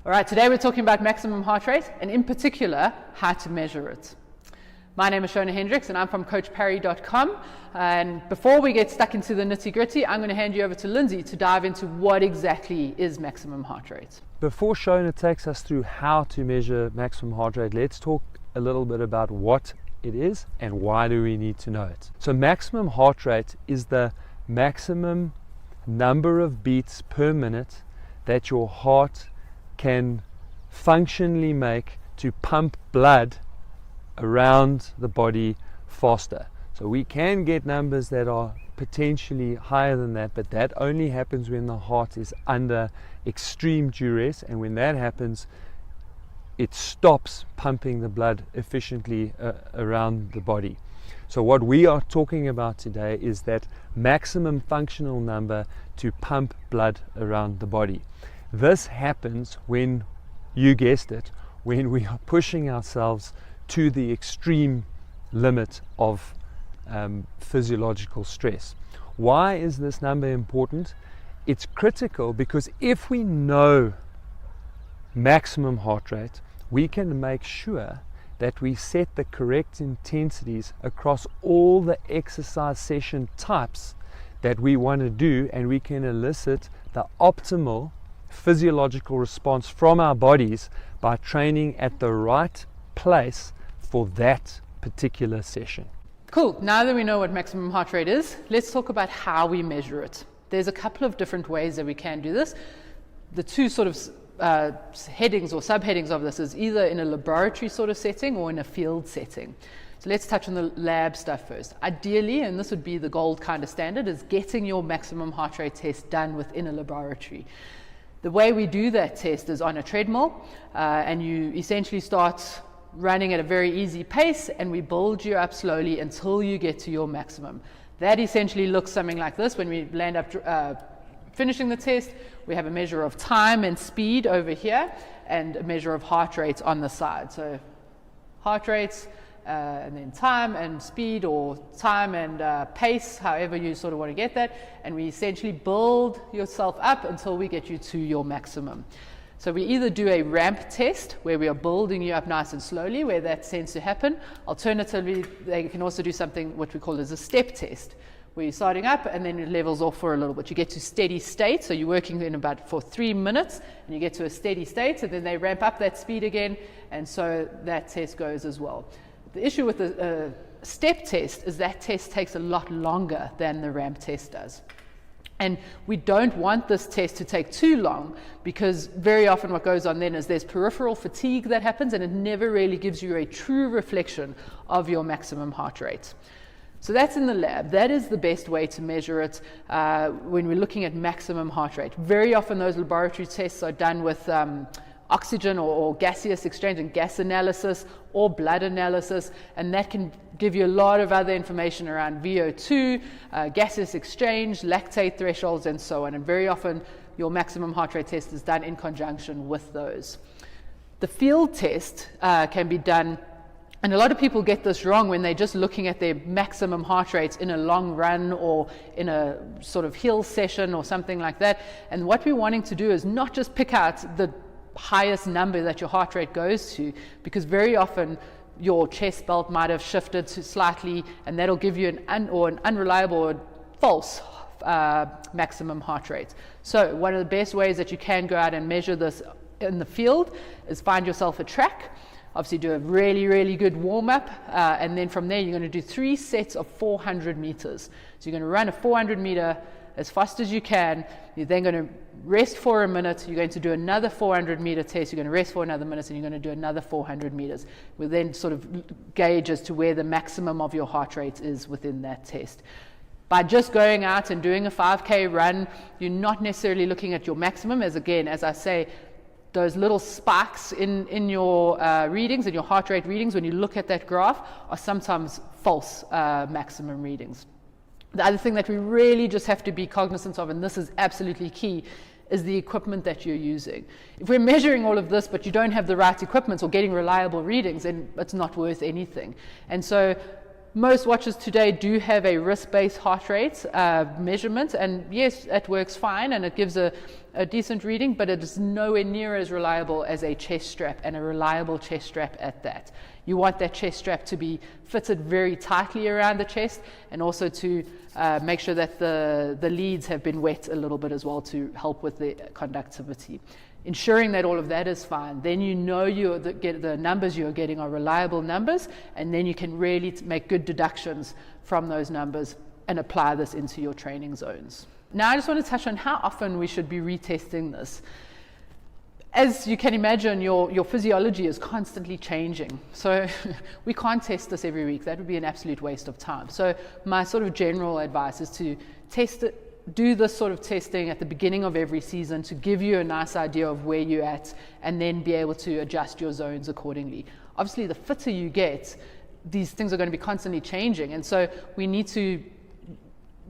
All right, today we're talking about maximum heart rate and in particular, how to measure it. My name is Shona Hendricks and I'm from CoachParry.com. And before we get stuck into the nitty gritty, I'm going to hand you over to Lindsay to dive into what exactly is maximum heart rate. Before Shona takes us through how to measure maximum heart rate, let's talk a little bit about what it is and why do we need to know it. So maximum heart rate is the maximum number of beats per minute that your heart can functionally make to pump blood around the body faster. So we can get numbers that are potentially higher than that, but that only happens when the heart is under extreme duress, and when that happens it stops pumping the blood efficiently around the body. So what we are talking about today is that maximum functional number to pump blood around the body. This happens when, you guessed it, when we are pushing ourselves to the extreme limit of physiological stress. Why is this number important? It's critical because if we know maximum heart rate, we can make sure that we set the correct intensities across all the exercise session types that we want to do, and we can elicit the optimal physiological response from our bodies by training at the right place for that particular session. Cool, now that we know what maximum heart rate is, let's talk about how we measure it. There's a couple of different ways that we can do this. The two sort of headings or subheadings of this is either in a laboratory sort of setting or in a field setting. So let's touch on the lab stuff first. Ideally, and this would be the gold kind of standard, is getting your maximum heart rate test done within a laboratory. The way we do that test is on a treadmill, and you essentially start running at a very easy pace, and we build you up slowly until you get to your maximum. That essentially looks something like this. When we land up finishing the test, we have a measure of time and speed over here and a measure of heart rate on the side. So heart rates, and then time and speed, or time and pace, however you sort of want to get that, and we essentially build yourself up until we get you to your maximum. So we either do a ramp test where we are building you up nice and slowly, where that tends to happen. Alternatively, they can also do something what we call as a step test, where you're starting up and then it levels off for a little bit. You get to steady state, so you're working in about for 3 minutes and you get to a steady state, and then they ramp up that speed again, and so that test goes as well. The issue with the step test is that test takes a lot longer than the ramp test does. And we don't want this test to take too long, because very often what goes on then is there's peripheral fatigue that happens, and it never really gives you a true reflection of your maximum heart rate. So that's in the lab. That is the best way to measure it when we're looking at maximum heart rate. Very often those laboratory tests are done with oxygen or gaseous exchange and gas analysis or blood analysis, and that can give you a lot of other information around VO2, gaseous exchange, lactate thresholds, and so on. And very often your maximum heart rate test is done in conjunction with those. The field test can be done, and a lot of people get this wrong when they're just looking at their maximum heart rates in a long run or in a sort of hill session or something like that. And what we're wanting to do is not just pick out the highest number that your heart rate goes to, because very often your chest belt might have shifted to slightly, and that'll give you an unreliable or false maximum heart rate. So one of the best ways that you can go out and measure this in the field is find yourself a track. Obviously do a really, really good warm-up, and then from there you're going to do 3 sets of 400 meters. So you're going to run a 400 meter as fast as you can. You're then going to rest for a minute. You're going to do another 400 meter test. You're going to rest for another minute, and you're going to do another 400 meters. We'll then sort of gauge as to where the maximum of your heart rate is within that test. By just going out and doing a 5K run, you're not necessarily looking at your maximum, as I say, those little spikes in your readings, in your heart rate readings, when you look at that graph, are sometimes false maximum readings. The other thing that we really just have to be cognizant of, and this is absolutely key, is the equipment that you're using. If we're measuring all of this but you don't have the right equipment or getting reliable readings, then it's not worth anything. And so most watches today do have a wrist-based heart rate measurement, and yes, it works fine, and it gives a a decent reading, but it is nowhere near as reliable as a chest strap, and a reliable chest strap at that. You want that chest strap to be fitted very tightly around the chest, and also to make sure that the leads have been wet a little bit as well to help with the conductivity. Ensuring that all of that is fine, then you know the numbers you're getting are reliable numbers, and then you can really make good deductions from those numbers and apply this into your training zones. Now I just want to touch on how often we should be retesting this. As you can imagine, your physiology is constantly changing. So we can't test this every week. That would be an absolute waste of time. So my sort of general advice is to test it, do this sort of testing at the beginning of every season to give you a nice idea of where you're at, and then be able to adjust your zones accordingly. Obviously, the fitter you get, these things are going to be constantly changing. And so we need to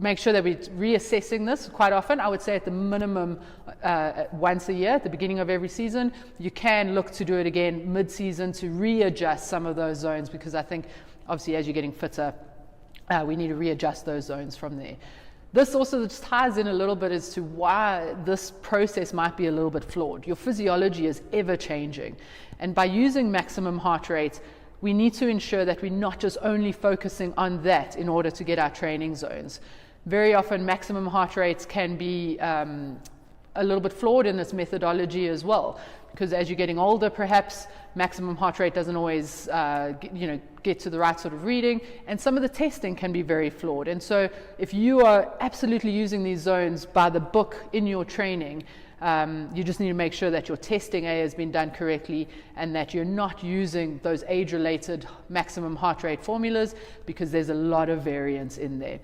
make sure that we're reassessing this quite often. I would say at the minimum once a year at the beginning of every season. You can look to do it again mid-season to readjust some of those zones, because I think obviously as you're getting fitter, we need to readjust those zones from there. This also just ties in a little bit as to why this process might be a little bit flawed. Your physiology is ever changing, and by using maximum heart rate, we need to ensure that we're not just only focusing on that in order to get our training zones. Very often maximum heart rates can be a little bit flawed in its methodology as well, because as you're getting older, perhaps maximum heart rate doesn't always get to the right sort of reading, and some of the testing can be very flawed. And so if you are absolutely using these zones by the book in your training, you just need to make sure that your testing has been done correctly, and that you're not using those age-related maximum heart rate formulas, because there's a lot of variance in there.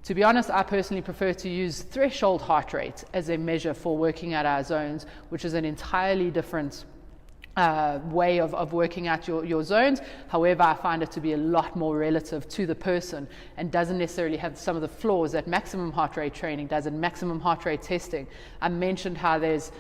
To be honest, I personally prefer to use threshold heart rate as a measure for working out our zones, which is an entirely different way of working out your zones. However, I find it to be a lot more relative to the person, and doesn't necessarily have some of the flaws that maximum heart rate training does in maximum heart rate testing. I mentioned how there's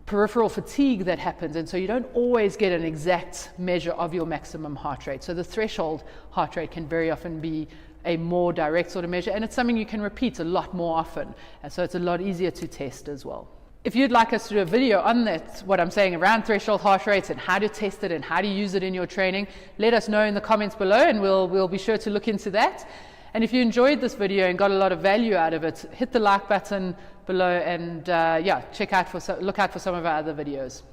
peripheral fatigue that happens, and so you don't always get an exact measure of your maximum heart rate. So the threshold heart rate can very often be a more direct sort of measure, and it's something you can repeat a lot more often, and so it's a lot easier to test as well. If you'd like us to do a video on that, what I'm saying around threshold heart rates and how to test it and how to use it in your training, let us know in the comments below, and we'll be sure to look into that. And if you enjoyed this video and got a lot of value out of it, hit the like button below, and look out for some of our other videos.